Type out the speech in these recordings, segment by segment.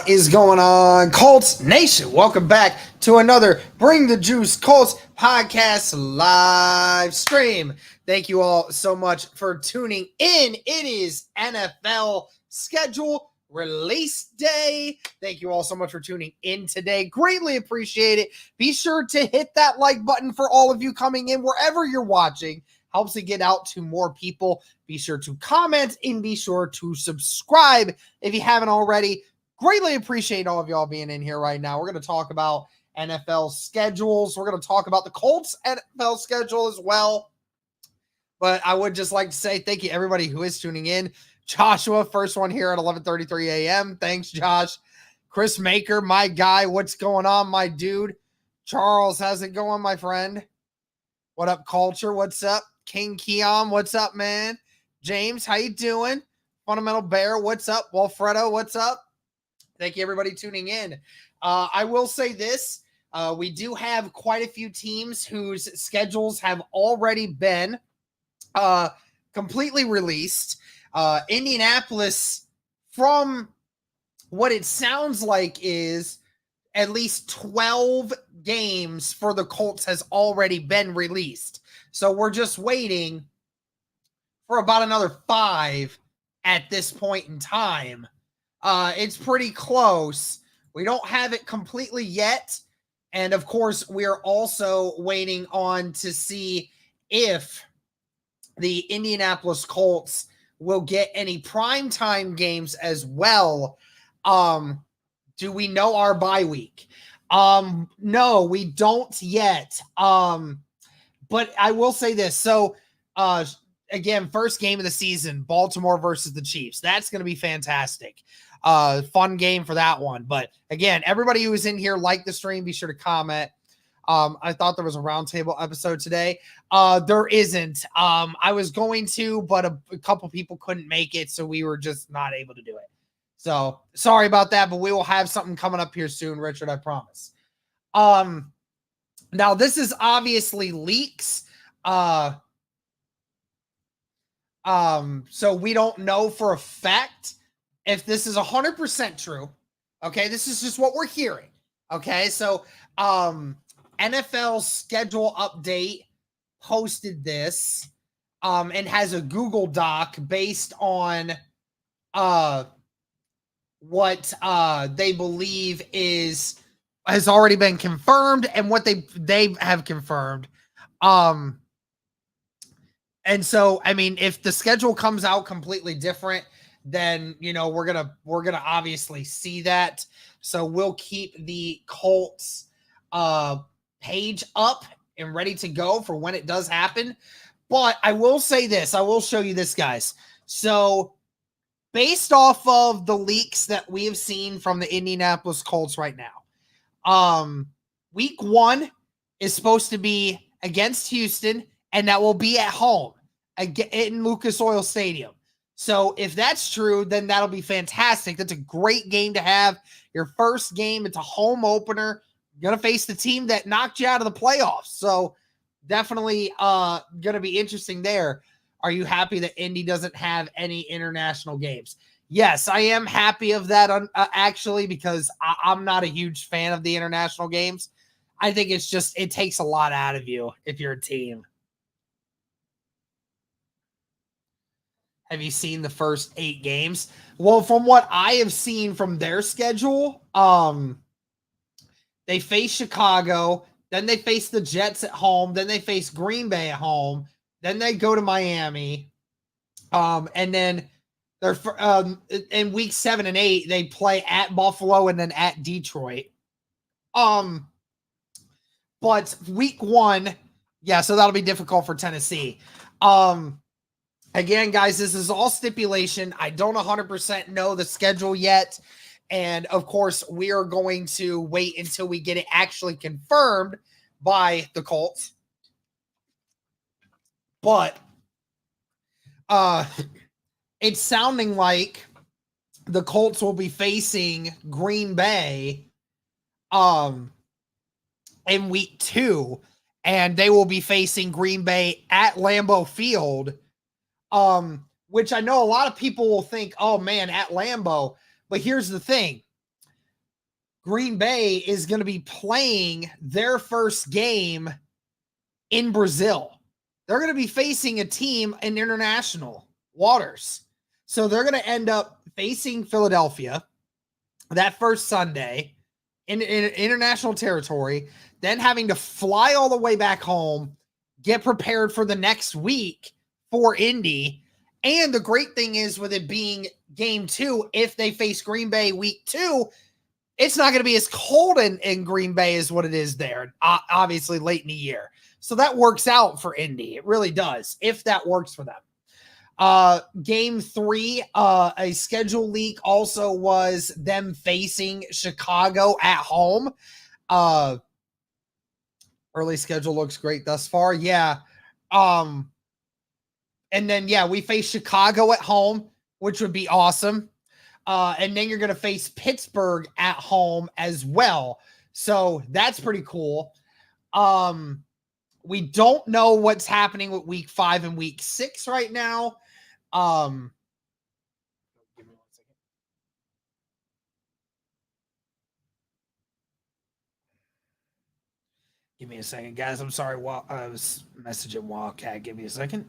What is going on, Colts Nation? Welcome back to another Bring the Juice Colts podcast live stream. Thank you all so much for tuning in. It is NFL schedule release day. Thank you all so much for tuning in today. Greatly appreciate it. Be sure to hit that like button for all of you coming in wherever you're watching. Helps it get out to more people. Be sure to comment and be sure to subscribe if you haven't already. Greatly appreciate all of y'all being in here right now. We're going to talk about NFL schedules. We're going to talk about the Colts NFL schedule as well. But I would just like to say thank you everybody who is tuning in. Joshua, first one here at 11:33 a.m. Thanks, Josh. Chris Maker, my guy. What's going on, my dude? Charles, how's it going, my friend? What up, Culture? What's up? King Keon, what's up, man? James, how you doing? Fundamental Bear, what's up? Walfredo, what's up? Thank you, everybody, tuning in. I will say this. We do have quite a few teams whose schedules have already been completely released. Indianapolis, from what it sounds like, is at least 12 games for the Colts has already been released. So we're just waiting for about another 5 at this point in time. It's pretty close. We don't have it completely yet. And of course, we are also waiting on to see if the Indianapolis Colts will get any primetime games as well. Do we know our bye week? No, we don't yet. But I will say this. So, again, first game of the season, Baltimore versus the Chiefs. That's going to be fantastic. Fun game for that one. But again, everybody who is in here, like the stream, be sure to comment. I thought there was a roundtable episode today. There isn't. I was going to, but a couple people couldn't make it, so we were just not able to do it. So sorry about that, but we will have something coming up here soon, Richard, I promise. Now this is obviously leaks. So we don't know for a fact if this is 100% true. Okay, this is just what we're hearing. Okay, so NFL schedule update posted this and has a Google Doc based on what they believe has already been confirmed and what they have confirmed. And so, I mean, if the schedule comes out completely different, then, you know, we're going to obviously see that. So we'll keep the Colts page up and ready to go for when it does happen. But I will say this, I will show you this, guys. So based off of the leaks that we have seen from the Indianapolis Colts right now, week 1 is supposed to be against Houston, and that will be at home in Lucas Oil Stadium. So if that's true, then that'll be fantastic. That's a great game to have. Your first game, it's a home opener. You're going to face the team that knocked you out of the playoffs. So definitely going to be interesting there. Are you happy that Indy doesn't have any international games? Yes, I am happy of that, actually, because I'm not a huge fan of the international games. I think it's just, it takes a lot out of you if you're a team. Have you seen the first 8 games? Well, from what I have seen from their schedule, they face Chicago, then they face the Jets at home, then they face Green Bay at home, then they go to Miami, and then they're in week 7 and 8 they play at Buffalo and then at Detroit. But week 1, yeah, so that'll be difficult for Tennessee. Again, guys, this is all stipulation. I don't 100% know the schedule yet. And, of course, we are going to wait until we get it actually confirmed by the Colts. But it's sounding like the Colts will be facing Green Bay in week 2. And they will be facing Green Bay at Lambeau Field. Which I know a lot of people will think, oh man, at Lambeau. But here's the thing. Green Bay is going to be playing their first game in Brazil. They're going to be facing a team in international waters. So they're going to end up facing Philadelphia that first Sunday in international territory, then having to fly all the way back home, get prepared for the next week for Indy. And the great thing is, with it being game 2, if they face Green Bay week 2, it's not going to be as cold in Green Bay as what it is there, obviously late in the year. So that works out for Indy. It really does, if that works for them. Game 3, a schedule leak also was them facing Chicago at home. Early schedule looks great thus far. Yeah. And then, we face Chicago at home, which would be awesome. And then you're going to face Pittsburgh at home as well. So that's pretty cool. We don't know what's happening with week 5 and week 6 right now. Give me 1 second. Give me a second, guys. I'm sorry. I was messaging Wildcat. Give me a second.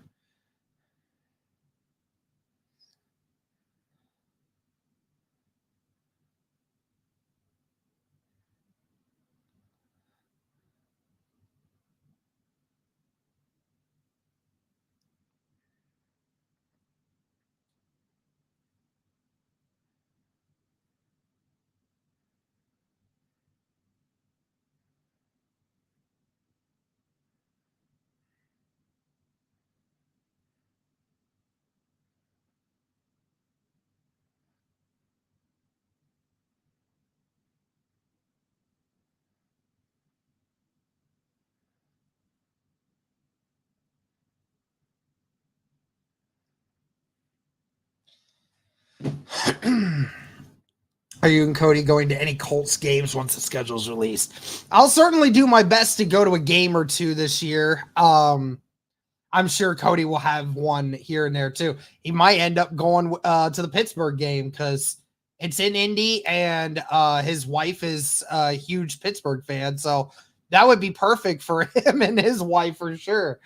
Are you and Cody going to any Colts games once the schedule's released? I'll certainly do my best to go to a game or two this year. I'm sure Cody will have one here and there too. He might end up going to the Pittsburgh game because it's in Indy, and his wife is a huge Pittsburgh fan. So that would be perfect for him and his wife for sure.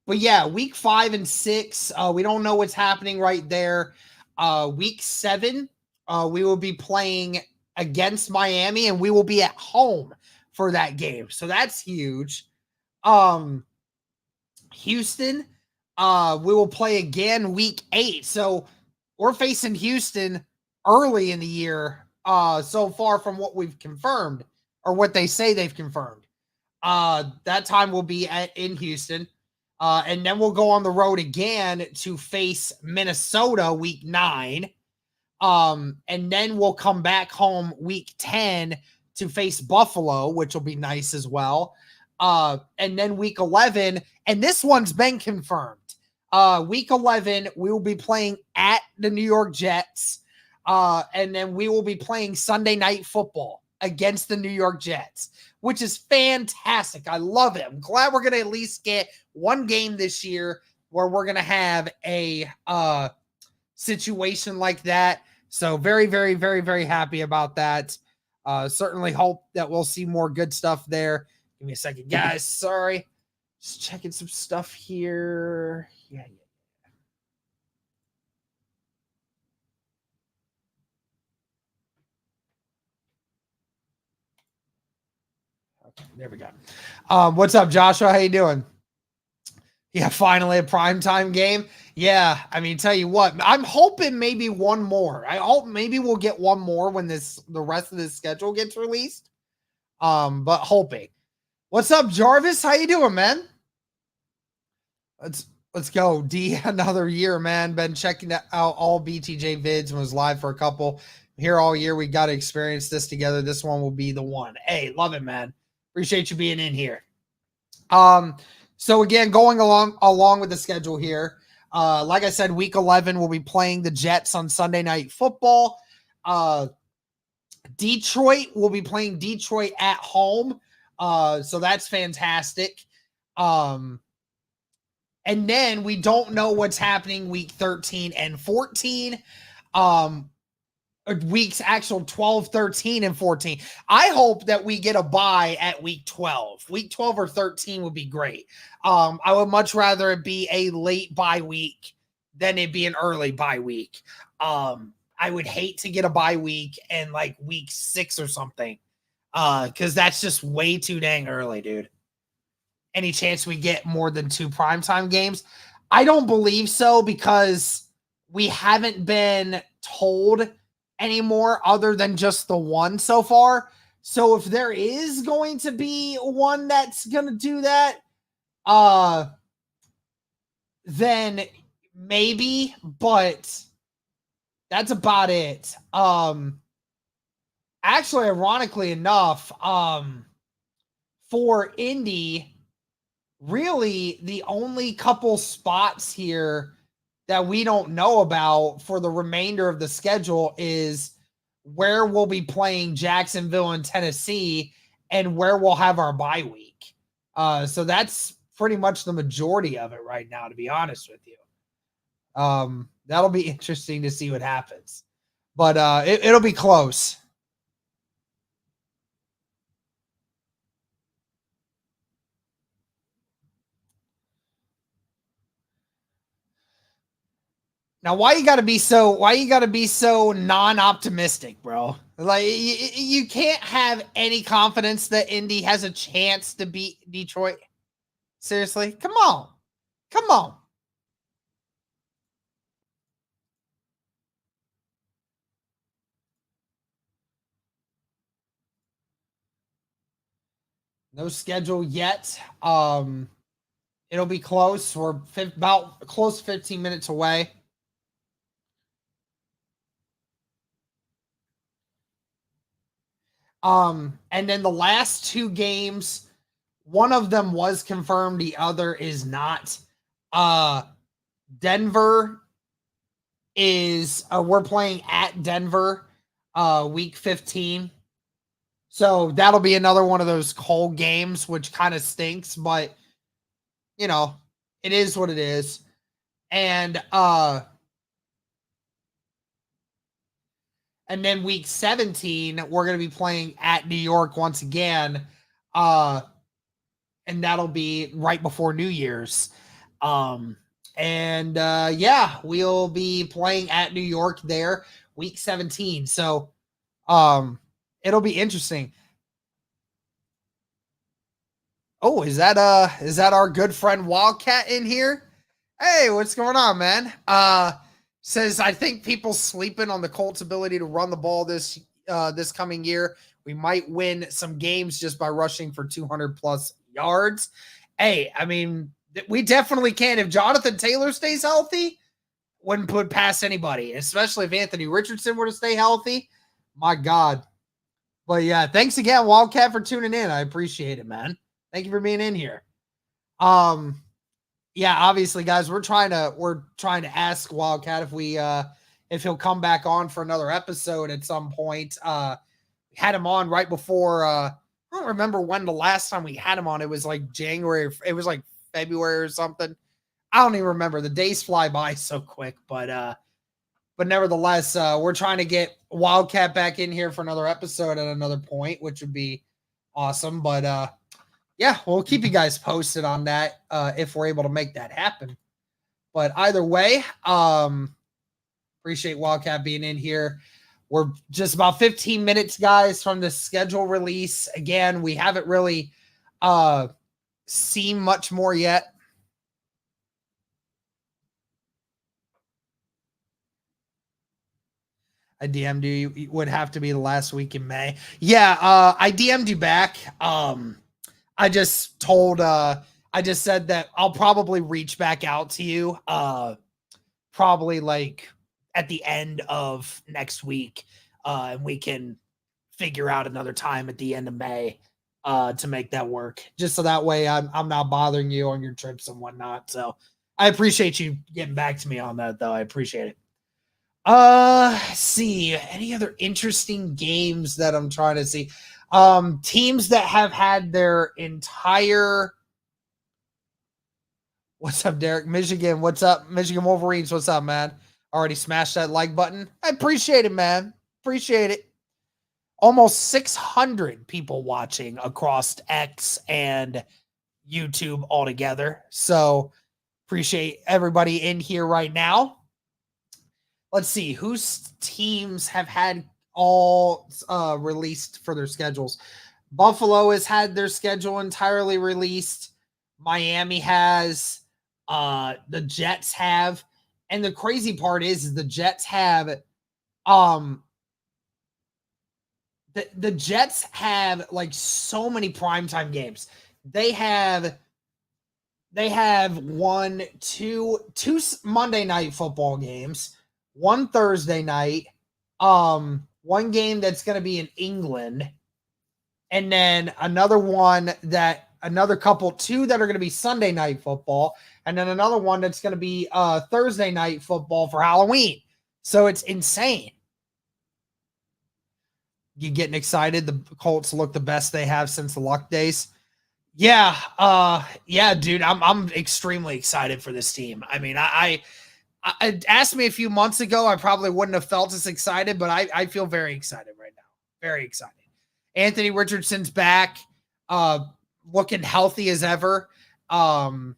But yeah, week 5 and 6, we don't know what's happening right there. Week 7, we will be playing against Miami, and we will be at home for that game. So that's huge. Houston, we will play again week 8. So we're facing Houston early in the year, so far from what we've confirmed, or what they say they've confirmed. That time will be in Houston. And then we'll go on the road again to face Minnesota week 9. And then we'll come back home week 10 to face Buffalo, which will be nice as well. And then week 11, and this one's been confirmed. Week 11, we will be playing at the New York Jets. And then we will be playing Sunday Night Football against the New York Jets, which is fantastic. I love it. I'm glad we're going to at least get one game this year where we're going to have a situation like that. So very, very, very, very happy about that. Certainly hope that we'll see more good stuff there. Give me a second, guys. Sorry. Just checking some stuff here. Yeah. Okay, there we go. What's up, Joshua? How you doing? Yeah, finally a primetime game. Yeah, I mean, tell you what, I'm hoping maybe one more. I hope maybe we'll get one more when the rest of this schedule gets released. But hoping. What's up, Jarvis? How you doing, man? Let's go. D, another year, man. Been checking out all BTJ vids and was live for a couple. Here all year. We got to experience this together. This one will be the one. Hey, love it, man. Appreciate you being in here. So again, going along with the schedule here. Like I said, week 11, we'll be playing the Jets on Sunday Night Football. Detroit will be playing Detroit at home. So that's fantastic. And then we don't know what's happening week 13 and 14. weeks actual 12, 13, and 14. I hope that we get a bye at week 12. Week 12 or 13 would be great. I would much rather it be a late bye week than it be an early bye week. I would hate to get a bye week and like week 6 or something. Because that's just way too dang early, dude. Any chance we get more than 2 primetime games? I don't believe so because we haven't been told anymore other than just the one so far. So if there is going to be one that's going to do that, then maybe, but that's about it. Actually, ironically enough, for Indy, really the only couple spots here that we don't know about for the remainder of the schedule is where we'll be playing Jacksonville and Tennessee and where we'll have our bye week. So that's pretty much the majority of it right now, to be honest with you. That'll be interesting to see what happens, but it'll be close. Now, why you got to be so non-optimistic, bro? Like you can't have any confidence that Indy has a chance to beat Detroit. Seriously? Come on. Come on. No schedule yet. It'll be close. We're about close 15 minutes away. And then the last 2 games, one of them was confirmed, the other is not. Denver is we're playing at Denver week 15. So that'll be another one of those cold games, which kind of stinks, but you know, it is what it is. And then week 17, we're going to be playing at New York once again. And that'll be right before New Year's. Yeah, we'll be playing at New York there week 17. So it'll be interesting. Oh, is that our good friend Wildcat in here? Hey, what's going on, man? Says I think people sleeping on the Colts' ability to run the ball this coming year. We might win some games just by rushing for 200 plus yards. Hey, I mean, we definitely can. If Jonathan Taylor stays healthy, wouldn't put past anybody, especially if Anthony Richardson were to stay healthy. My God. But yeah, thanks again, Wildcat, for tuning in. I appreciate it, man. Thank you for being in here. Yeah, obviously, guys, we're trying to ask Wildcat if he'll come back on for another episode at some point. We had him on right before I don't remember when the last time we had him on. It was like January, it was like February or something. I don't even remember. The days fly by so quick, but nevertheless, we're trying to get Wildcat back in here for another episode at another point, which would be awesome. But yeah, we'll keep you guys posted on that if we're able to make that happen. But either way, appreciate Wildcat being in here. We're just about 15 minutes, guys, from the schedule release. Again, we haven't really seen much more yet. I DM'd you. It would have to be the last week in May. Yeah, I DM'd you back. I just said that I'll probably reach back out to you probably like at the end of next week. And we can figure out another time at the end of May to make that work. Just so that way I'm not bothering you on your trips and whatnot. So I appreciate you getting back to me on that, though. I appreciate it. See any other interesting games that I'm trying to see. Teams that have had their entire what's up, Derek? Michigan, what's up? Michigan Wolverines, what's up, man? Already smashed that like button. I appreciate it, man. Appreciate it. Almost 600 people watching across X and YouTube altogether. So appreciate everybody in here right now. Let's see whose teams have had all released for their schedules. Buffalo has had their schedule entirely released. Miami has. The Jets have. And the crazy part is the Jets have. The Jets have like so many primetime games. They have two Monday night football games, one Thursday night, one game that's going to be in England, and then two that are going to be Sunday night football, and then another one that's going to be Thursday night football for Halloween. So it's insane. You getting excited? The Colts look the best they have since the Luck days. Yeah, dude, I'm extremely excited for this team. I mean, I asked me a few months ago, I probably wouldn't have felt as excited, but I feel very excited right now. Very excited. Anthony Richardson's back, looking healthy as ever, and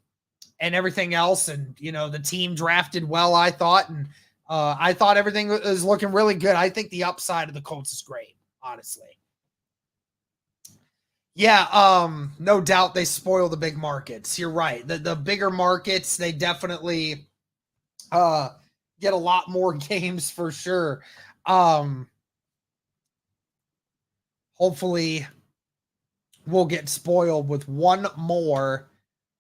everything else. And the team drafted well, I thought, and I thought everything was looking really good. I think the upside of the Colts is great, honestly. Yeah, no doubt they spoil the big markets. You're right. The bigger markets, they definitely get a lot more games for sure. Hopefully we'll get spoiled with one more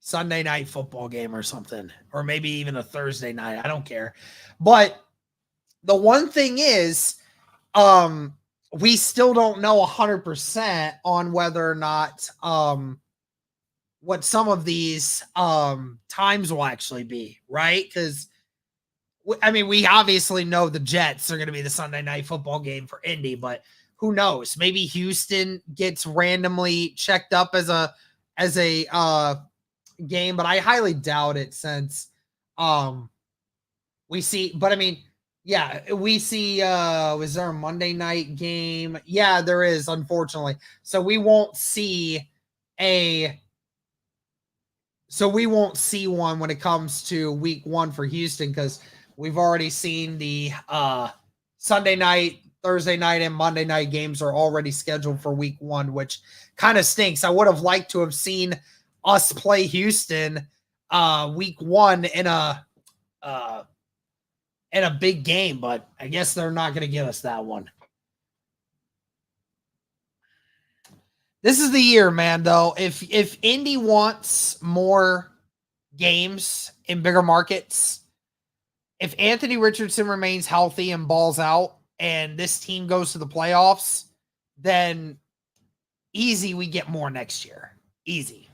Sunday night football game or something, or maybe even a Thursday night. I don't care. But the one thing is, we still don't know 100% on whether or not what some of these times will actually be, right? Because I mean, we obviously know the Jets are going to be the Sunday night football game for Indy, but who knows? Maybe Houston gets randomly checked up as a game, but I highly doubt it since we see. But I mean, yeah, we see. Was there a Monday night game? Yeah, there is, unfortunately. So we won't see one when it comes to week 1 for Houston, because we've already seen the Sunday night, Thursday night, and Monday night games are already scheduled for week 1, which kind of stinks. I would have liked to have seen us play Houston week 1 in a big game, but I guess they're not going to give us that one. This is the year, man, though. If Indy wants more games in bigger markets, if Anthony Richardson remains healthy and balls out and this team goes to the playoffs, then easy, we get more next year. Easy.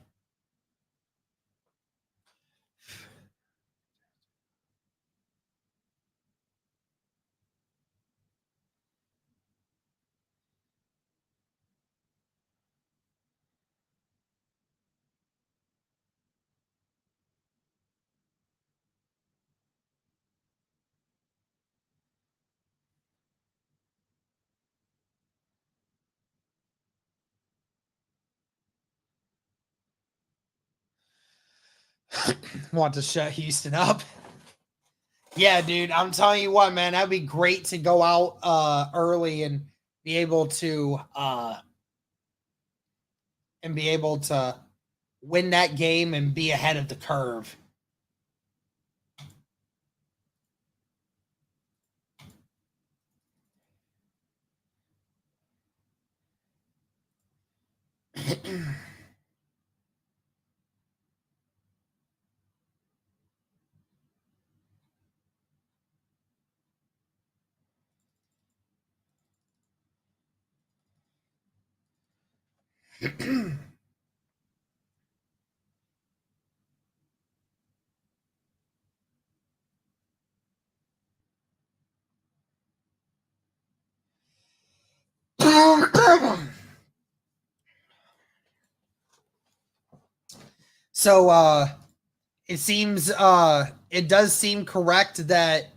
Want to shut Houston up? Yeah, dude, I'm telling you what, man, that'd be great to go out early and be able to win that game and be ahead of the curve. So it does seem correct that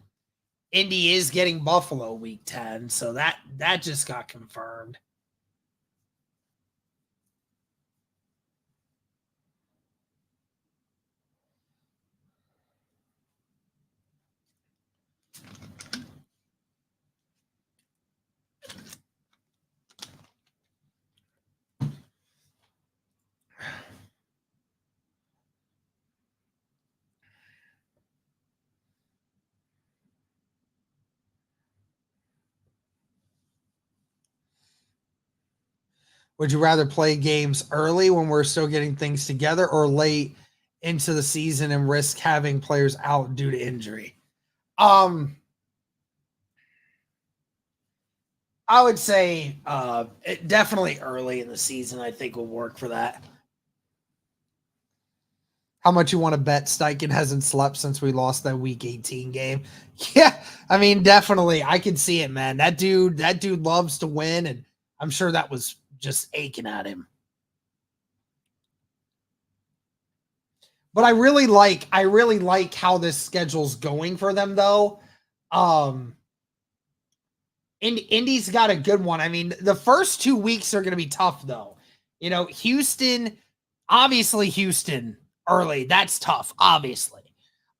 Indy is getting Buffalo week 10, so that just got confirmed. Would you rather play games early when we're still getting things together or late into the season and risk having players out due to injury? I would say definitely early in the season, I think will work for that. How much you want to bet Steichen hasn't slept since we lost that week 18 game? Yeah, I mean, definitely. I can see it, man. That dude loves to win, and I'm sure that was just aching at him. But I really like how this schedule's going for them, though. Indy's got a good one. I mean, the first 2 weeks are going to be tough, though. You know, Houston early, that's tough, obviously.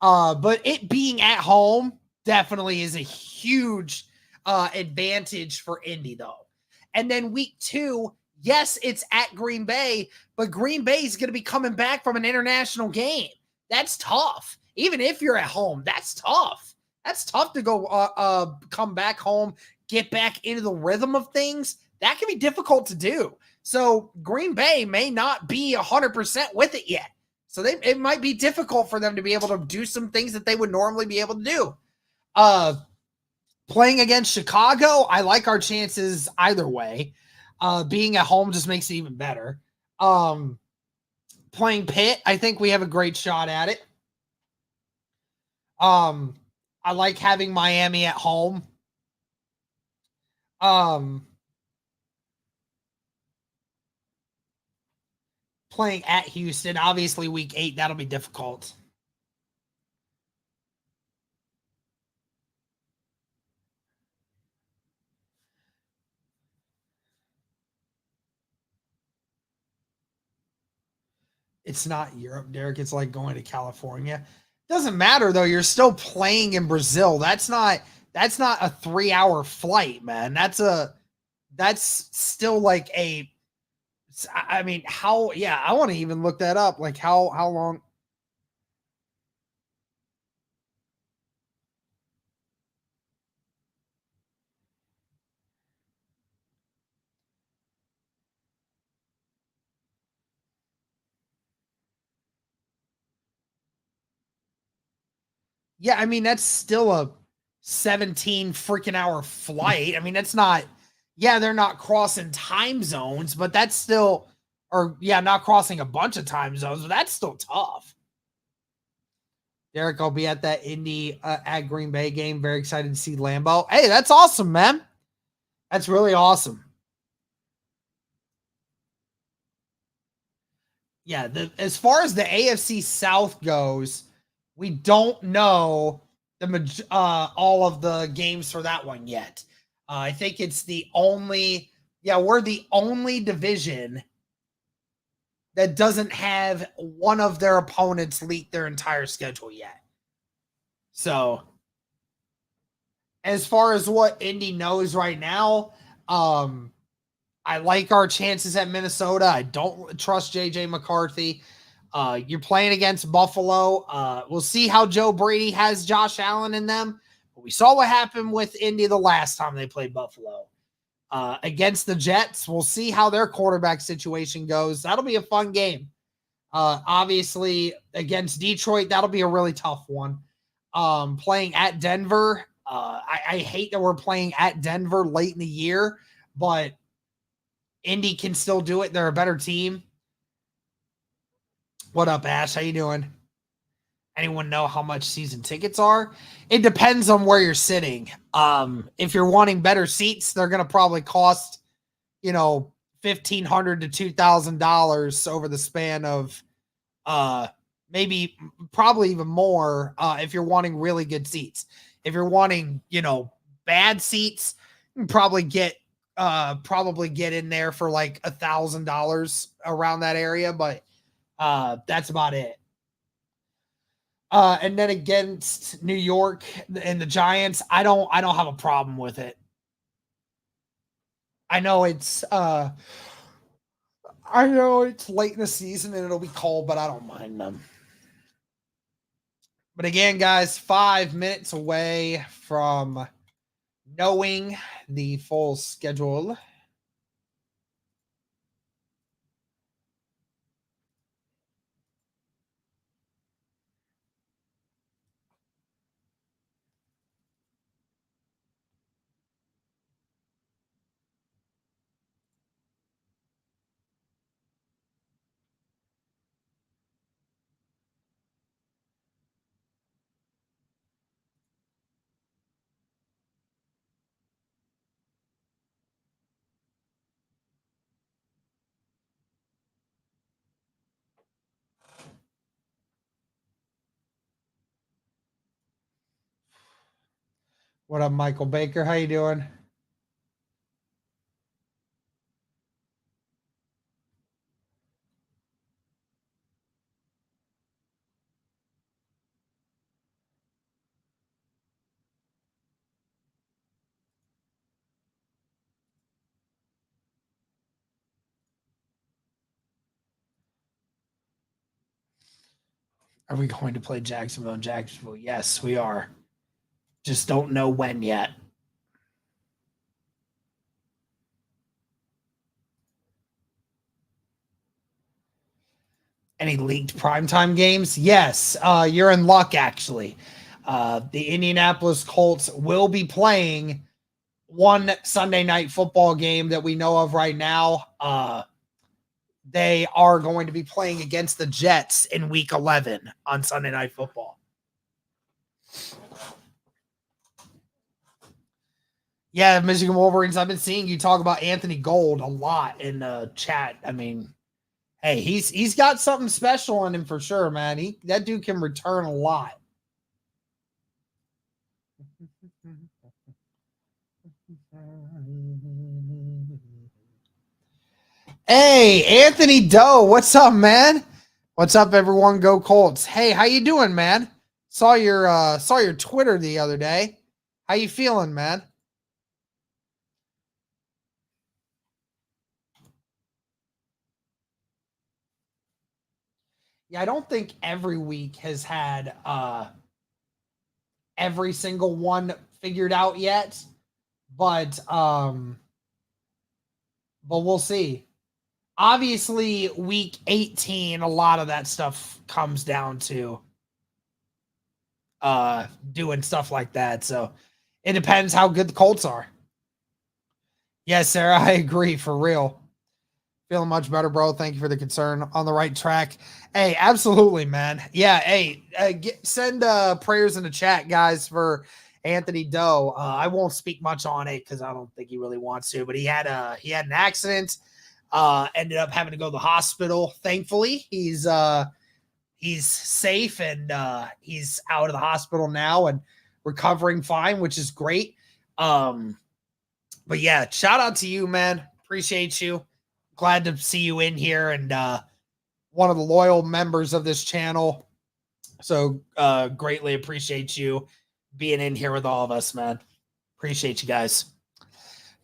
But it being at home definitely is a huge advantage for Indy, though. And then week 2, yes, it's at Green Bay, but Green Bay is going to be coming back from an international game. That's tough. Even if you're at home, that's tough. That's tough to go come back home, get back into the rhythm of things. That can be difficult to do. So Green Bay may not be 100% with it yet. So it might be difficult for them to be able to do some things that they would normally be able to do. Playing against Chicago, I like our chances either way. Being at home just makes it even better. Playing Pitt, I think we have a great shot at it. I like having Miami at home. Playing at Houston, obviously week 8, that'll be difficult. It's not Europe, Derek. It's like going to California. Doesn't matter though. You're still playing in Brazil. That's not a 3-hour flight, man. That's still like a. I mean, how? Yeah, I want to even look that up. Like how long? Yeah, I mean that's still a 17 freaking hour flight. I mean that's not. Yeah, they're not crossing time zones, but that's still, or yeah, not crossing a bunch of time zones, but that's still tough. Derek, I'll be at that Indy at Green Bay game. Very excited to see Lambeau. Hey, that's awesome, man. That's really awesome. Yeah, as far as the AFC South goes, we don't know all of the games for that one yet. I think it's the only, we're the only division that doesn't have one of their opponents leak their entire schedule yet. So, as far as what Indy knows right now, I like our chances at Minnesota. I don't trust JJ McCarthy. You're playing against Buffalo. We'll see how Joe Brady has Josh Allen in them. But we saw what happened with Indy the last time they played Buffalo. Against the Jets, we'll see how their quarterback situation goes. That'll be a fun game. Obviously, against Detroit, that'll be a really tough one. Playing at Denver, I hate that we're playing at Denver late in the year, but Indy can still do it. They're a better team. What up, Ash? How you doing? Anyone know how much season tickets are? It depends on where you're sitting. If you're wanting better seats, they're going to probably cost, $1,500 to $2,000 over the span of maybe probably even more if you're wanting really good seats. If you're wanting, bad seats, you can probably get in there for like $1,000 around that area, but that's about it. And then against New York and the Giants, I don't have a problem with it. I know it's uh I know it's late in the season and it'll be cold, but I don't mind them. But again, guys, 5 minutes away from knowing the full schedule. What up, Michael Baker? How you doing? Are we going to play Jacksonville? Jacksonville? Yes, we are. Just don't know when yet. Any leaked primetime games? Yes. You're in luck, actually. The Indianapolis Colts will be playing one Sunday night football game that we know of right now. They are going to be playing against the Jets in week 11 on Sunday Night Football. Yeah, Michigan Wolverines. I've been seeing you talk about Anthony Gold a lot in the chat. I mean, hey, he's got something special in him for sure, man. That dude can return a lot. Hey, Anthony Doe, what's up, man? What's up, everyone? Go Colts! Hey, how you doing, man? Saw your Twitter the other day. How you feeling, man? Yeah, I don't think every week has had every single one figured out yet, but we'll see. Obviously, week 18, a lot of that stuff comes down to doing stuff like that. So it depends how good the Colts are. Yes, Sarah, I agree for real. Feeling much better, bro. Thank you for the concern. On the right track. Hey, absolutely, man. Yeah, hey, send prayers in the chat, guys, for Anthony Doe. I won't speak much on it because I don't think he really wants to, but he had an accident. Ended up having to go to the hospital. Thankfully, he's safe and he's out of the hospital now and recovering fine, which is great. But yeah, shout out to you, man. Appreciate you. Glad to see you in here and one of the loyal members of this channel. So greatly appreciate you being in here with all of us, man. Appreciate you guys.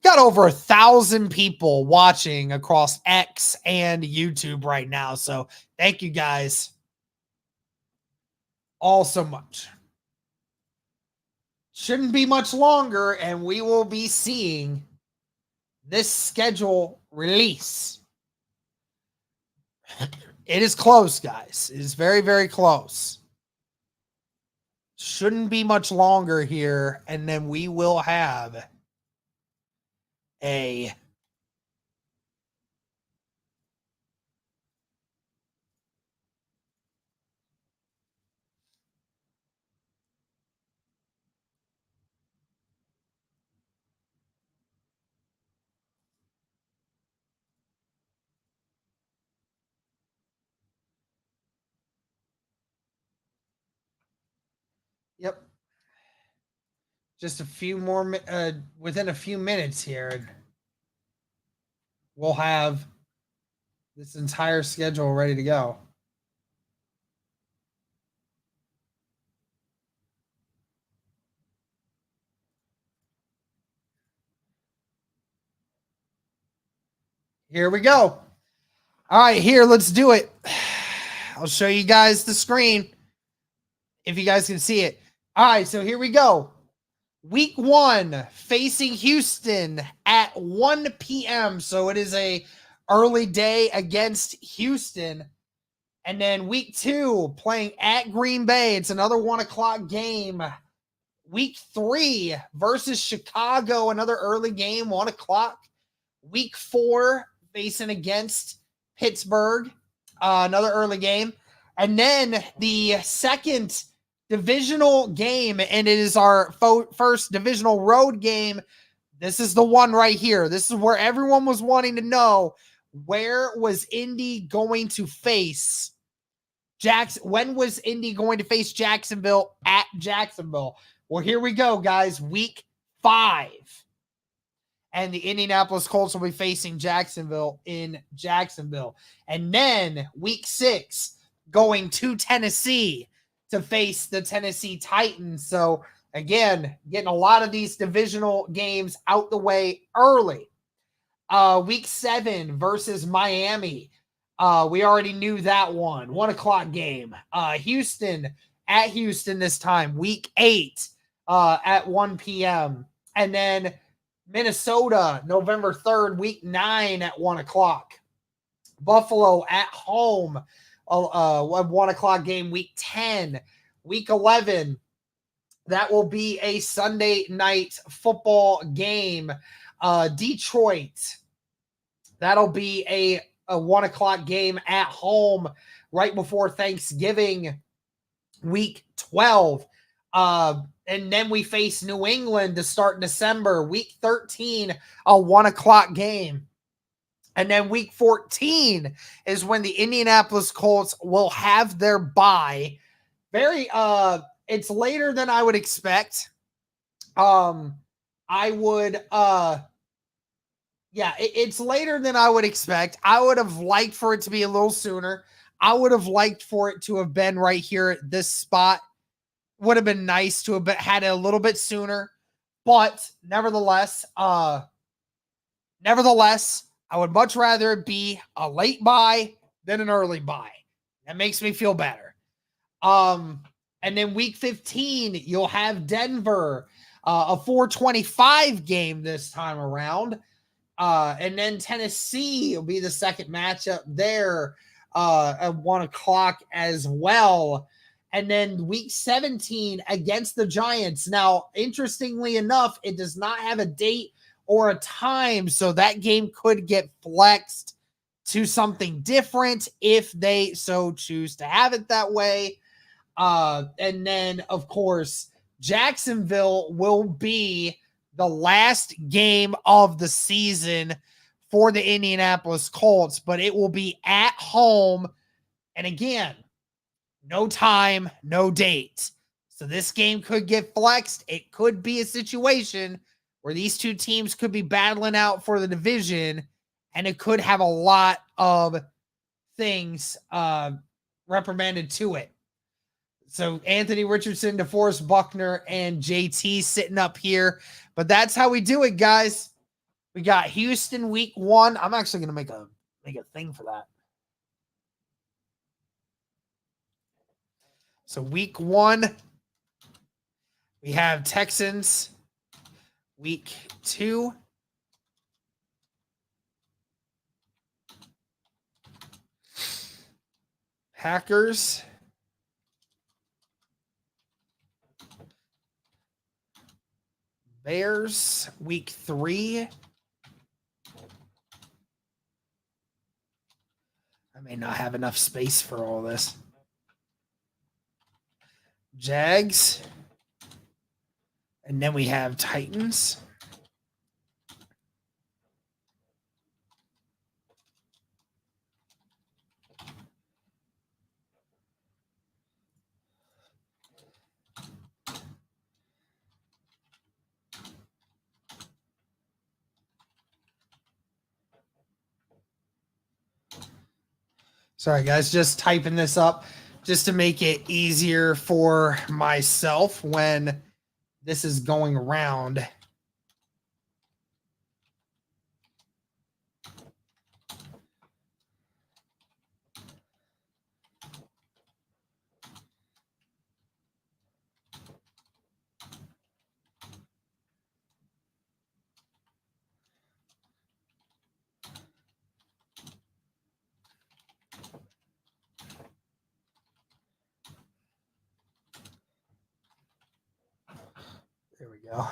Got over 1,000 people watching across X and YouTube right now. So thank you guys all so much. Shouldn't be much longer, and we will be seeing this schedule release. It is close, guys. It is very, very close. Shouldn't be much longer here, and then we will have a yep. just a few more, within a few minutes here, we'll have this entire schedule ready to go. Here we go. All right, here, let's do it. I'll show you guys the screen if you guys can see it. All right, so here we go. Week 1 facing Houston at 1 p.m. So it is a early day against Houston. And then week 2 playing at Green Bay. It's another 1 o'clock game. Week 3 versus Chicago, another early game, 1 o'clock. Week 4 facing against Pittsburgh, another early game. And then the second divisional game, and it is our first divisional road game. This is the one right here. This is where everyone was wanting to know, where was Indy going to face when was Indy going to face Jacksonville at Jacksonville? Well, here we go, guys. Week 5. And the Indianapolis Colts will be facing Jacksonville in Jacksonville. And then week 6, going to Tennessee to face the Tennessee Titans. So, again, getting a lot of these divisional games out the way early. Week 7 versus Miami. We already knew that one. 1 o'clock game. Houston at Houston this time. Week 8 at 1 p.m. And then Minnesota, November 3rd, week 9 at 1 o'clock. Buffalo at home, a 1 o'clock game, week 10. Week 11, that will be a Sunday night football game. Detroit, that'll be a 1 o'clock game at home right before Thanksgiving, week 12. And then we face New England to start December, week 13, a 1 o'clock game. And then week 14 is when the Indianapolis Colts will have their bye. It's later than I would expect. It's later than I would expect. I would have liked for it to be a little sooner. I would have liked for it to have been right here at this spot. Would have been nice to have had it a little bit sooner. But nevertheless, I would much rather it be a late buy than an early buy. That makes me feel better. And then week 15, you'll have Denver, a 4:25 game this time around. And then Tennessee will be the second matchup there at 1 o'clock as well. And then week 17 against the Giants. Now, interestingly enough, it does not have a date or a time, so that game could get flexed to something different if they so choose to have it that way. And then, of course, Jacksonville will be the last game of the season for the Indianapolis Colts, but it will be at home. And again, no time, no date. So this game could get flexed. It could be a situation where these two teams could be battling out for the division, and it could have a lot of things reprimanded to it. So Anthony Richardson, DeForest Buckner, and JT sitting up here. But that's how we do it, guys. We got Houston week 1. I'm actually going to make a thing for that. So week 1, we have Texans. Week 2, Packers. Bears, week 3. I may not have enough space for all this. Jags. And then we have Titans. Sorry, guys, just typing this up just to make it easier for myself when this is going around. There we go.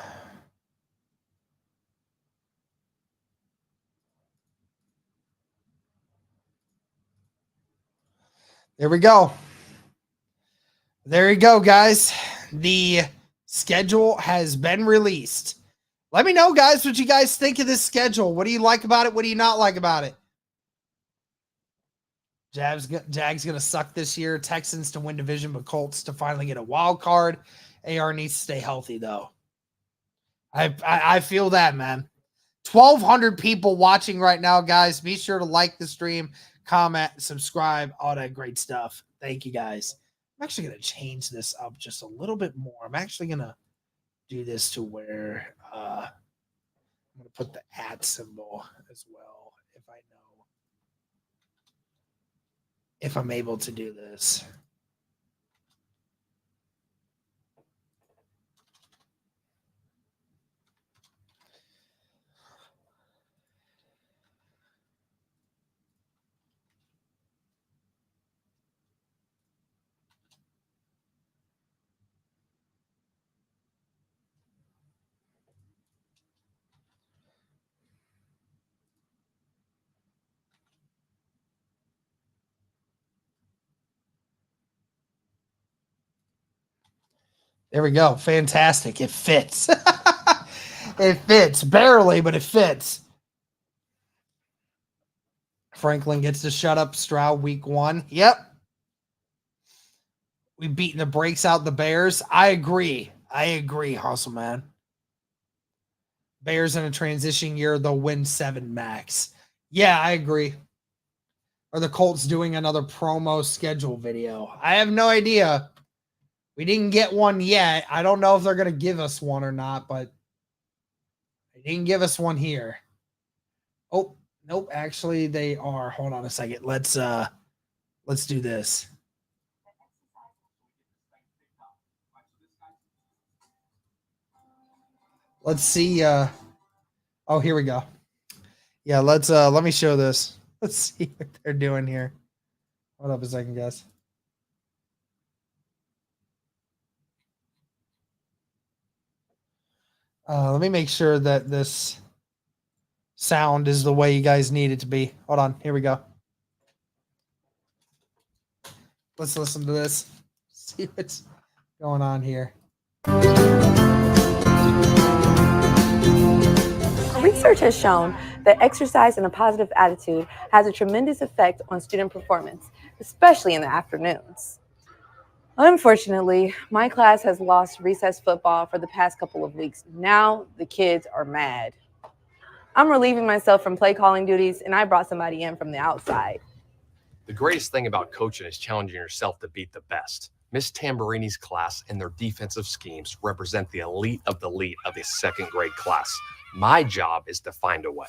There we go. There you go, guys. The schedule has been released. Let me know, guys, what you guys think of this schedule. What do you like about it? What do you not like about it? Jags going to suck this year. Texans to win division, but Colts to finally get a wild card. AR needs to stay healthy, though. I feel that, man. 1,200 people watching right now, guys. Be sure to like the stream, comment, subscribe, all that great stuff. Thank you, guys. I'm actually going to change this up just a little bit more. I'm actually going to do this to where I'm going to put the @ symbol as well if I'm able to do this. There we go. Fantastic. It fits. It fits. Barely, but it fits. Franklin gets to shut up Stroud week 1. Yep. We've beaten the brakes out the Bears. I agree, Hustle Man. Bears in a transition year, they'll win 7 max. Yeah, I agree. Are the Colts doing another promo schedule video? I have no idea. We didn't get one yet. I don't know if they're going to give us one or not, but they didn't give us one here. Oh, nope. Actually, they are. Hold on a second. Let's do this. Let's see. Oh, here we go. Yeah, let me show this. Let's see what they're doing here. Hold up a second, guys. Let me make sure that this sound is the way you guys need it to be. Hold on. Here we go. Let's listen to this. See what's going on here. Research has shown that exercise and a positive attitude has a tremendous effect on student performance, especially in the afternoons. Unfortunately, my class has lost recess football for the past couple of weeks. Now the kids are mad. I'm relieving myself from play calling duties, and I brought somebody in from the outside. The greatest thing about coaching is challenging yourself to beat the best. Miss Tamburini's class and their defensive schemes represent the elite of the elite of a second grade class. My job is to find a way.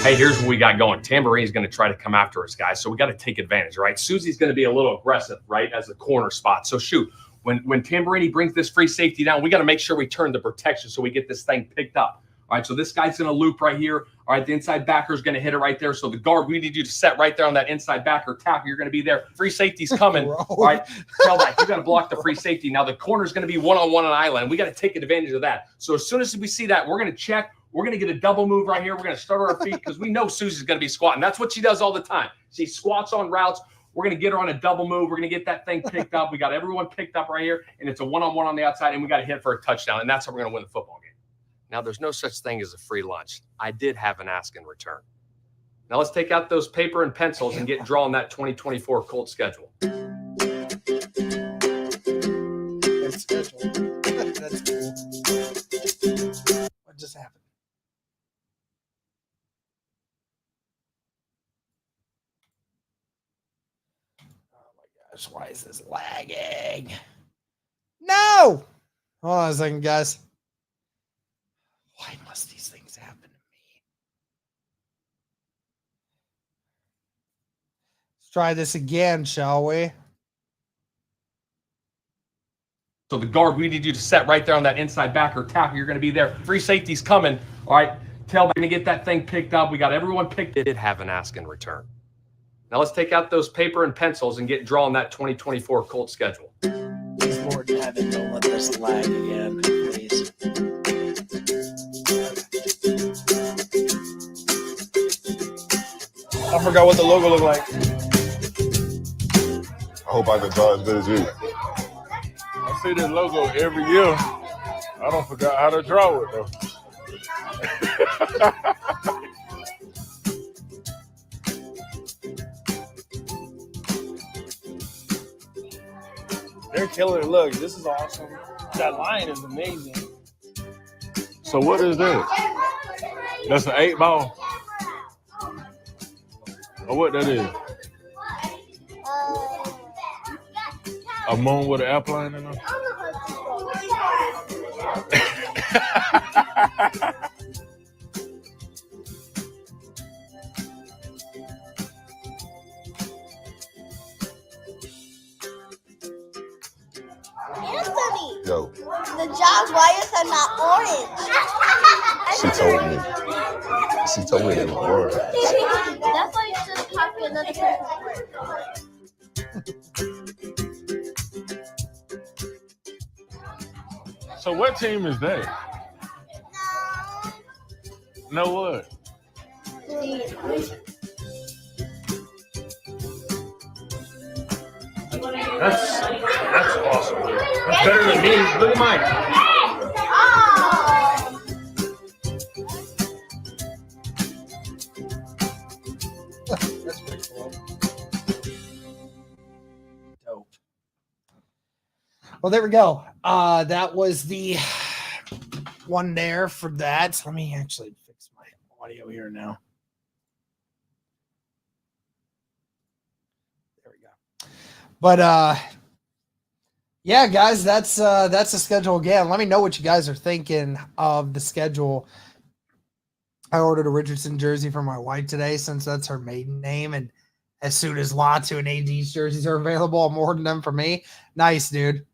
Hey, here's what we got going. Tamburini's going to try to come after us, guys, so we got to take advantage, right? Susie's going to be a little aggressive, right, as the corner spot. So shoot, when Tamburini brings this free safety down, we got to make sure we turn the protection so we get this thing picked up. All right, so this guy's going to loop right here. All right, the inside backer is going to hit it right there. So the guard, we need you to set right there on that inside backer tackle. You're going to be there. Free safety's coming. All right, tell that. You got to block the free safety. Now the corner's going to be one-on-one on island. We got to take advantage of that. So as soon as we see that, we're going to check. We're going to get a double move right here. We're going to start our feet because we know Susie's going to be squatting. That's what she does all the time. She squats on routes. We're going to get her on a double move. We're going to get that thing picked up. We got everyone picked up right here, and it's a one-on-one on the outside, and we got to hit for a touchdown, and that's how we're going to win the football game. Now, there's no such thing as a free lunch. I did have an ask in return. Now, let's take out those paper and pencils and get drawing that 2024 Colts schedule. That's cool. What just happened? Why is this lagging? No! Hold on a second, guys. Why must these things happen to me? Let's try this again, shall we? So the guard, we need you to set right there on that inside backer tackle. You're going to be there. Free safety's coming. All right, tailback going to get that thing picked up. We got everyone picked. It did have an ask in return. Now let's take out those paper and pencils and get drawing that 2024 Colts schedule. Please, Lord in heaven, don't let this lag again, please. I forgot what the logo looked like. I hope I can draw as good as you. I see this logo every year. I don't forgot how to draw it though. They're killing it. Look, this is awesome. That line is amazing. So what is that? That's an 8-ball? Or what that is? A moon with an airplane in it? Anthony, Yo, the Jaws wires are not orange. she told me. She told me they were. That's why you just copy another person's. So what team is that? No what? That's awesome. That's better than me. Look at mine. That's pretty cool. Dope. Well, there we go. That was the one there for that. Let me actually fix my audio here now. There we go. But yeah, guys, that's the schedule again. Let me know what you guys are thinking of the schedule. I ordered a Richardson jersey for my wife today since that's her maiden name, and as soon as Latu and AD's jerseys are available, I'm ordering them for me. Nice, dude.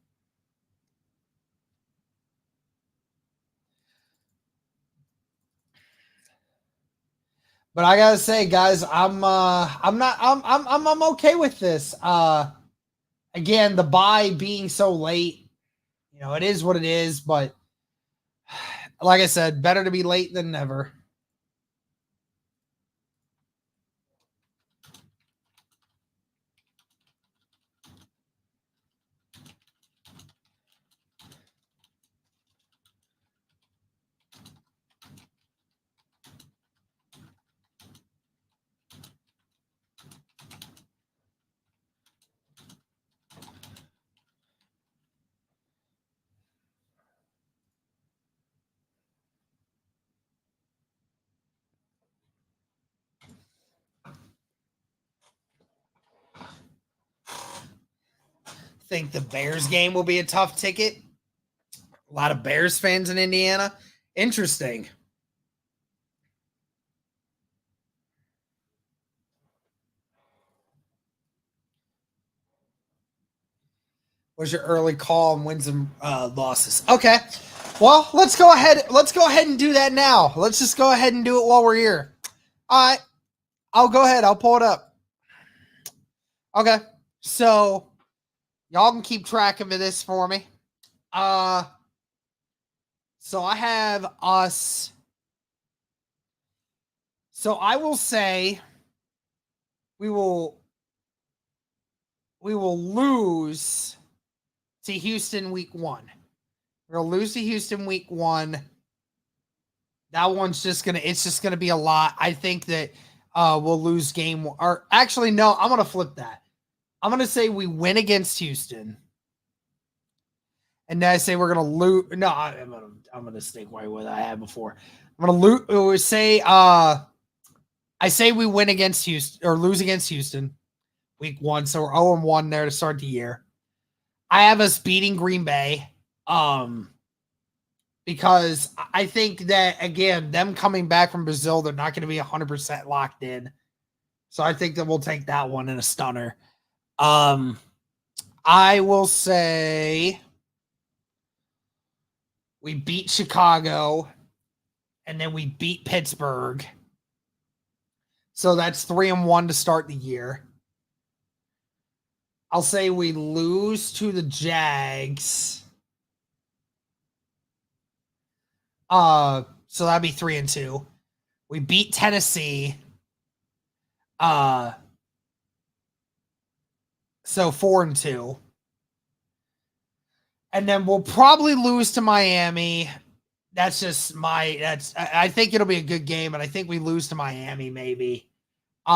But I gotta say, guys, I'm okay with this. Again, the bye being so late, you know, it is what it is. But like I said, better to be late than never. Think the Bears game will be a tough ticket. A lot of Bears fans in Indiana. Interesting. What's your early call on wins and losses? Okay. Well, let's go ahead. Let's go ahead and do that now. Let's just go ahead and do it while we're here. All right. I'll go ahead. I'll pull it up. Okay. So y'all can keep track of this for me. So I have us. So I will say we will lose to Houston week 1. We're going to lose to Houston week 1. That one's just going to, it's just going to be a lot. I think that we'll lose game 1. Or actually, no, I'm going to flip that. I'm going to say we win against Houston. And then I say we're going to lose. No, I'm going to stick with what I had before. I'm going to say, I say we win against Houston or lose against Houston. week 1. So we're 0-1 there to start the year. I have us beating Green Bay. Because I think that, again, them coming back from Brazil, they're not going to be 100% locked in. So I think that we'll take that one in a stunner. I will say we beat Chicago, and then we beat Pittsburgh. So that's 3-1 to start the year. I'll say we lose to the Jags. So that'd be 3-2. We beat Tennessee. So 4-2. And then we'll probably lose to Miami. That's just I think it'll be a good game, and I think we lose to Miami maybe. So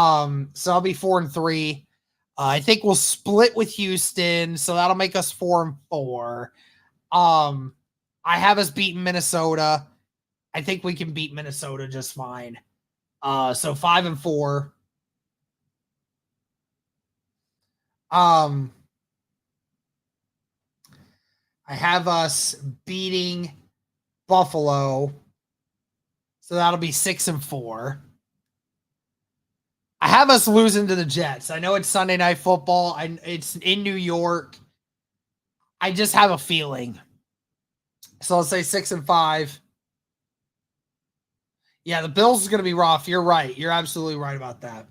I'll be 4-3. I think we'll split with Houston, so that'll make us 4-4. I have us beating Minnesota. I think we can beat Minnesota just fine. So 5-4. I have us beating Buffalo. So that'll be 6-4. I have us losing to the Jets. I know it's Sunday Night Football. It's in New York. I just have a feeling. So I'll say 6-5. Yeah, the Bills is going to be rough. You're right. You're absolutely right about that.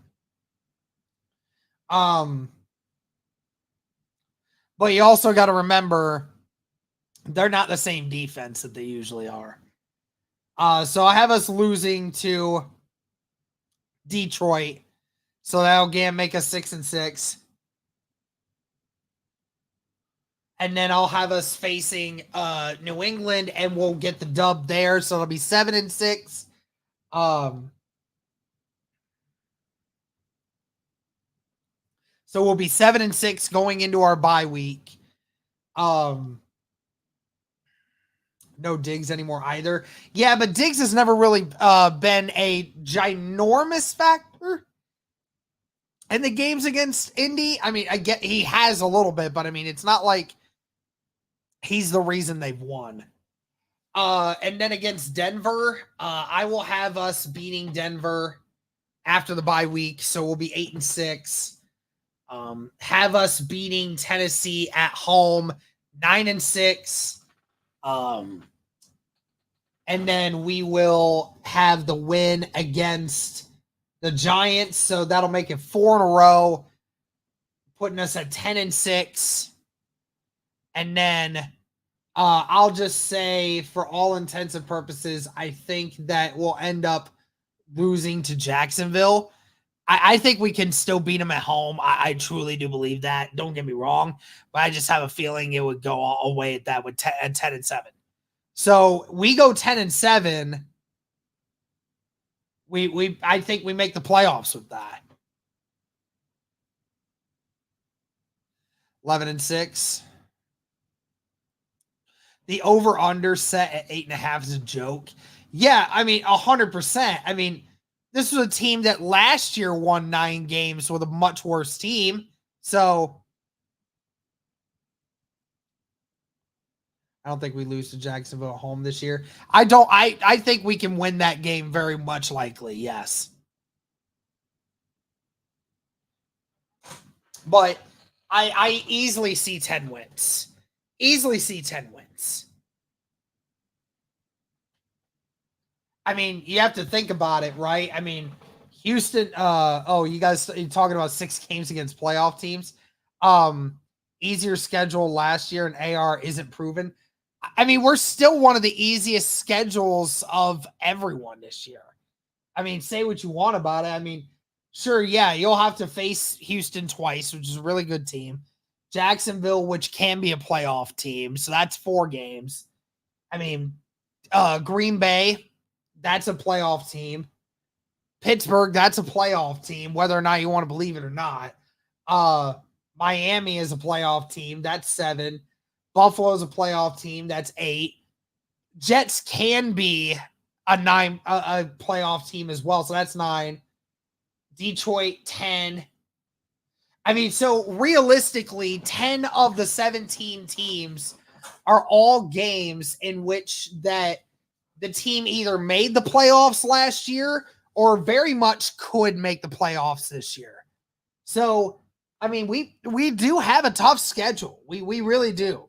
But you also got to remember, they're not the same defense that they usually are. So I have us losing to Detroit. So that'll again make us 6-6. And then I'll have us facing New England, and we'll get the dub there. So it'll be 7-6. So we'll be 7-6 going into our bye week. No Diggs anymore either. Yeah, but Diggs has never really been a ginormous factor in the games against Indy. I mean, I get he has a little bit, but I mean, it's not like he's the reason they've won. And then against Denver, I will have us beating Denver after the bye week, so we'll be 8-6. Have us beating Tennessee at home, 9-6. And then we will have the win against the Giants, so that'll make it 4 in a row, putting us at 10-6. And then I'll just say, for all intents and purposes, I think that we'll end up losing to Jacksonville. I think we can still beat them at home. I truly do believe that. Don't get me wrong, but I just have a feeling it would go all away at that with 10-7. So we go 10-7. I think we make the playoffs with that. 11-6. The over-under set at 8.5 is a joke. Yeah, I mean, 100%. I mean, this was a team that last year won 9 games with a much worse team. So I don't think we lose to Jacksonville at home this year. I think we can win that game very much likely, yes. But I easily see 10 wins. Easily see 10 wins. I mean, you have to think about it, right? I mean, Houston, you guys you're talking about 6 games against playoff teams. Easier schedule last year, and AR isn't proven. I mean, we're still one of the easiest schedules of everyone this year. I mean, say what you want about it. I mean, sure, yeah, you'll have to face Houston twice, which is a really good team. Jacksonville, which can be a playoff team. So that's 4 games. I mean, Green Bay, that's a playoff team. Pittsburgh, that's a playoff team, whether or not you want to believe it or not. Miami is a playoff team. That's 7. Buffalo is a playoff team. That's 8. Jets can be a playoff team as well. So that's 9. Detroit, 10. I mean, so realistically, 10 of the 17 teams are all games in which that the team either made the playoffs last year or very much could make the playoffs this year. So, I mean, we do have a tough schedule. We really do.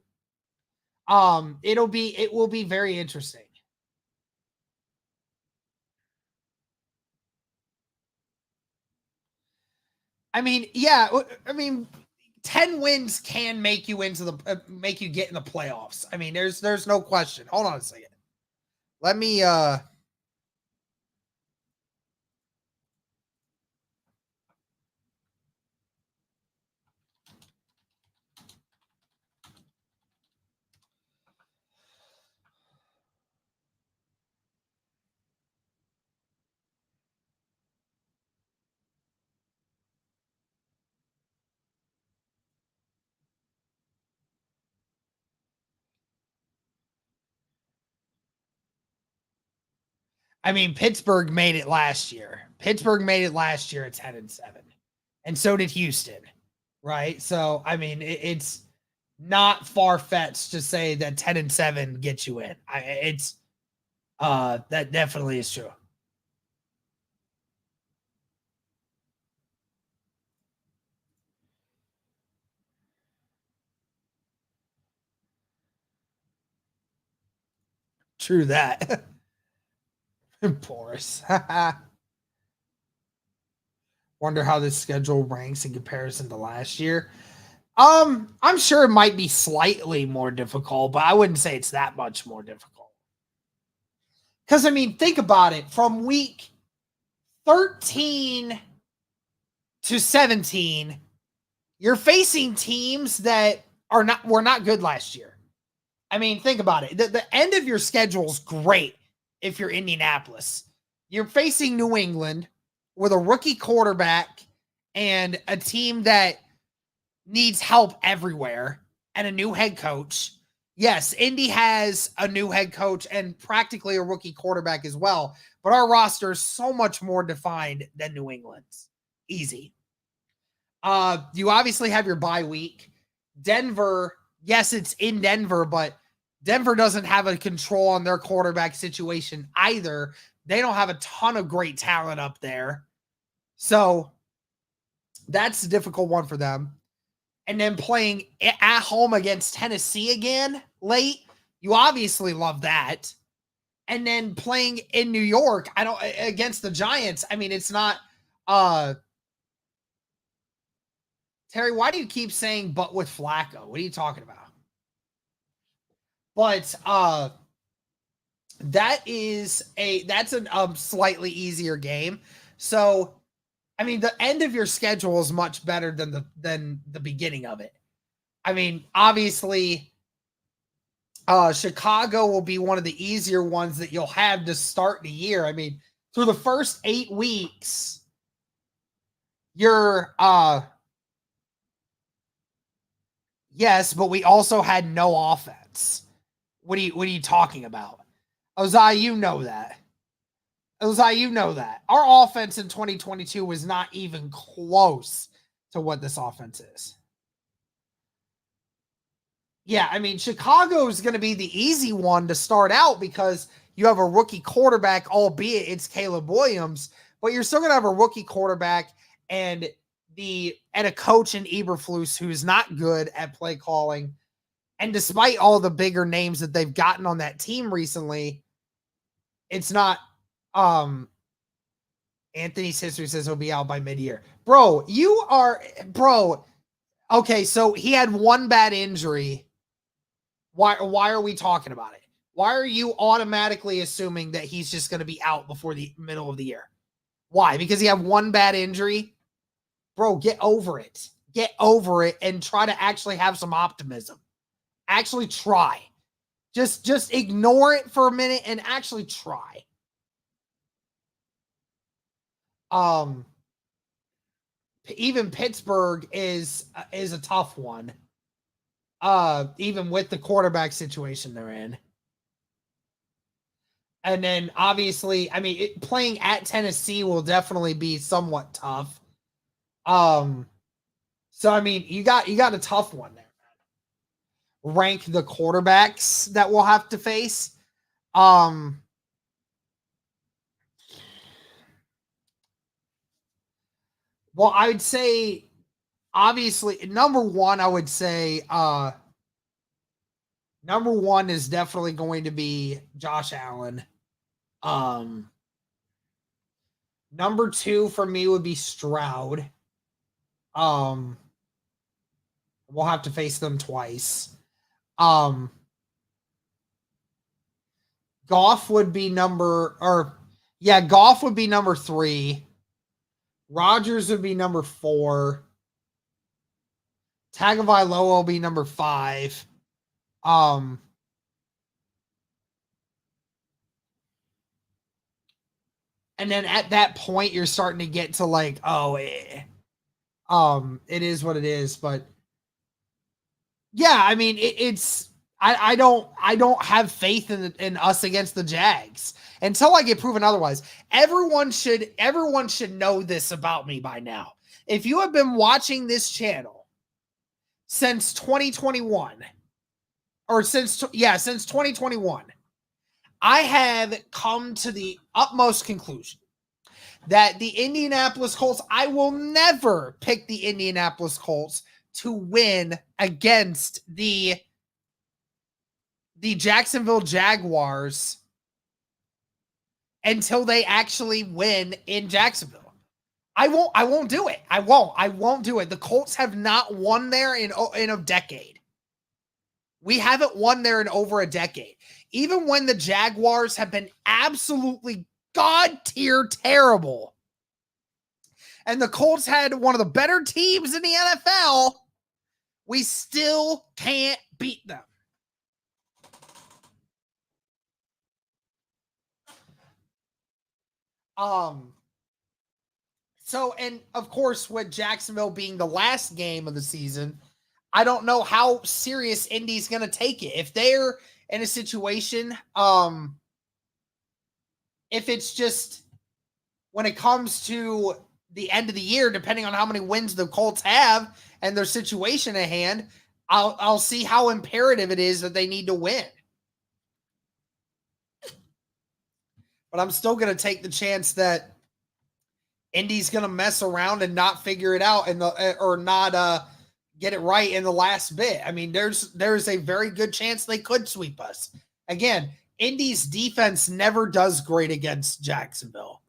It will be very interesting. I mean, yeah, I mean, 10 wins can make you into the make you get in the playoffs. I mean, there's no question. Hold on a second. Let me I mean, Pittsburgh made it last year. Pittsburgh made it last year at 10-7. And so did Houston. Right? So, I mean, it's not far-fetched to say that 10-7 gets you in. It's that definitely is true. True that. Porous. Wonder how this schedule ranks in comparison to last year. I'm sure it might be slightly more difficult, but I wouldn't say it's that much more difficult. Because I mean, think about it. From week 13 to 17, you're facing teams that were not good last year. I mean, think about it. The end of your schedule is great if you're Indianapolis. You're facing New England with a rookie quarterback and a team that needs help everywhere and a new head coach. Yes, Indy has a new head coach and practically a rookie quarterback as well, but our roster is so much more defined than New England's. Easy. You obviously have your bye week. Denver, yes, it's in Denver, but Denver doesn't have a control on their quarterback situation either. They don't have a ton of great talent up there. So that's a difficult one for them. And then playing at home against Tennessee again late, you obviously love that. And then playing in New York, against the Giants. I mean, it's not Terry, why do you keep saying but with Flacco? What are you talking about? But that's a slightly easier game. So I mean, the end of your schedule is much better than the beginning of it. I mean, obviously, Chicago will be one of the easier ones that you'll have to start the year. I mean, through the first 8 weeks, you're yes, but we also had no offense. What are you talking about? Ozai, you know that. You know that. Our offense in 2022 was not even close to what this offense is. Yeah, I mean, Chicago is going to be the easy one to start out because you have a rookie quarterback, albeit it's Caleb Williams, but you're still going to have a rookie quarterback and a coach in Eberflus who's not good at play calling. And despite all the bigger names that they've gotten on that team recently, it's not Anthony's history says he'll be out by mid-year. Bro, okay, so he had one bad injury. Why are we talking about it? Why are you automatically assuming that he's just going to be out before the middle of the year? Why? Because he had one bad injury? Bro, get over it. Get over it and try to actually have some optimism. Actually try. Just ignore it for a minute and actually try. Even Pittsburgh is a tough one. Even with the quarterback situation they're in. And then obviously, I mean, playing at Tennessee will definitely be somewhat tough. So I mean, you got a tough one there. Rank the quarterbacks that we'll have to face. Well, I would say obviously number one, I would say number one is definitely going to be Josh Allen. Number two for me would be Stroud. We'll have to face them twice. Goff would be Goff would be number 3. Rodgers would be number 4. Tagovailoa will be number 5. And then at that point, you're starting to get to like, it is what it is. But yeah, I mean, I don't have faith in us against the Jags until I get proven otherwise. Everyone should know this about me by now. If you have been watching this channel since 2021, or since 2021, I have come to the utmost conclusion that the Indianapolis Colts, I will never pick the Indianapolis Colts to win against the Jacksonville Jaguars until they actually win in Jacksonville. I won't do it. I won't do it. The Colts have not won there in a decade. We haven't won there in over a decade. Even when the Jaguars have been absolutely god-tier terrible, and the Colts had one of the better teams in the NFL, we still can't beat them. So, and of course, with Jacksonville being the last game of the season, I don't know how serious Indy's going to take it. If they're in a situation, if it's just when it comes to the end of the year, depending on how many wins the Colts have and their situation at hand, I'll see how imperative it is that they need to win. But I'm still going to take the chance that Indy's going to mess around and not figure it out or not get it right in the last bit. I mean, there's a very good chance they could sweep us. Again, Indy's defense never does great against Jacksonville.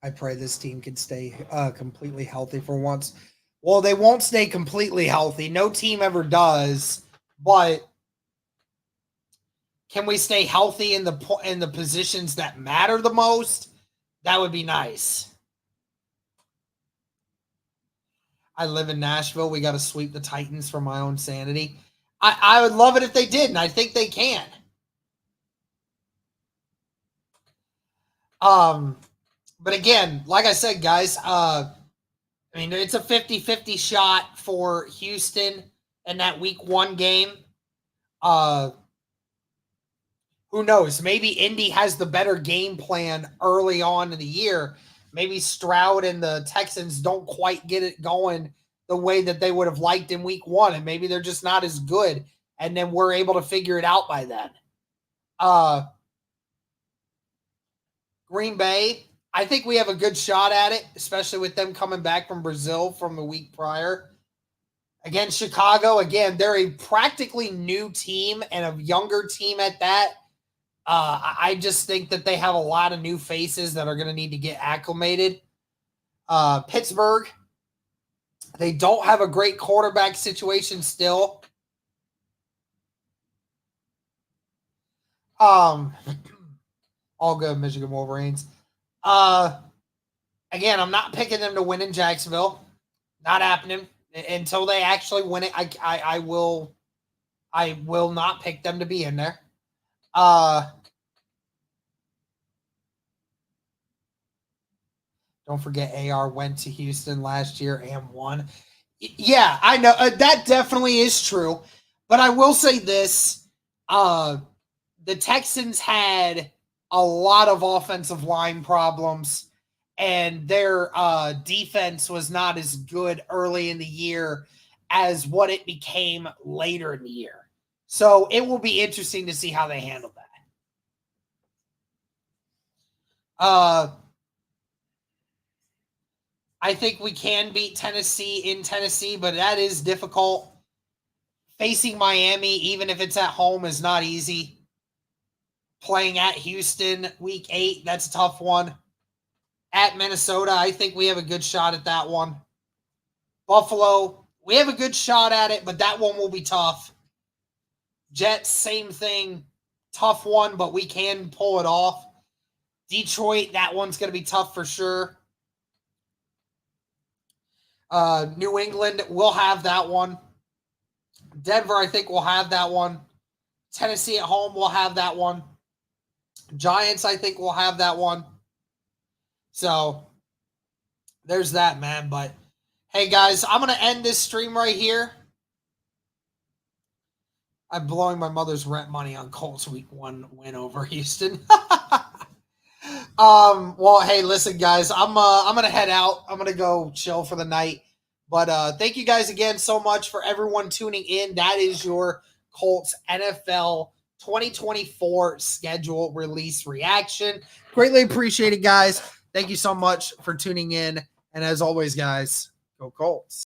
I pray this team can stay completely healthy for once. Well, they won't stay completely healthy. No team ever does. But can we stay healthy in the positions that matter the most? That would be nice. I live in Nashville. We got to sweep the Titans for my own sanity. I would love it if they did, and I think they can. But again, like I said, guys, I mean, it's a 50-50 shot for Houston in that week 1 game. Who knows? Maybe Indy has the better game plan early on in the year. Maybe Stroud and the Texans don't quite get it going the way that they would have liked in week 1, and maybe they're just not as good, and then we're able to figure it out by then. Green Bay, I think we have a good shot at it, especially with them coming back from Brazil from the week prior. Again, Chicago, they're a practically new team and a younger team at that. I just think that they have a lot of new faces that are going to need to get acclimated. Pittsburgh, They don't have a great quarterback situation still. All good, Michigan Wolverines. Again, I'm not picking them to win in Jacksonville. Not happening until they actually win it. I will not pick them to be in there. Don't forget AR went to Houston last year and won. Yeah, I know. That definitely is true. But I will say this. The Texans had a lot of offensive line problems, and their defense was not as good early in the year as what it became later in the year. So it will be interesting to see how they handle that. I think we can beat Tennessee in Tennessee, but that is difficult. Facing Miami, even if it's at home, is not easy. Playing at Houston week 8, that's a tough one. At Minnesota, I think we have a good shot at that one. Buffalo, we have a good shot at it, but that one will be tough. Jets, same thing. Tough one, but we can pull it off. Detroit, that one's going to be tough for sure. New England, we'll have that one. Denver, I think we'll have that one. Tennessee at home, we'll have that one. Giants, I think we'll have that one. So, there's that, man. But, hey, guys, I'm going to end this stream right here. I'm blowing my mother's rent money on Colts week 1 win over Houston. Well, hey, listen, guys, I'm going to head out. I'm going to go chill for the night. But thank you guys again so much for everyone tuning in. That is your Colts NFL 2024 schedule release reaction. Greatly appreciate it, guys. Thank you so much for tuning in. And as always, guys, go Colts.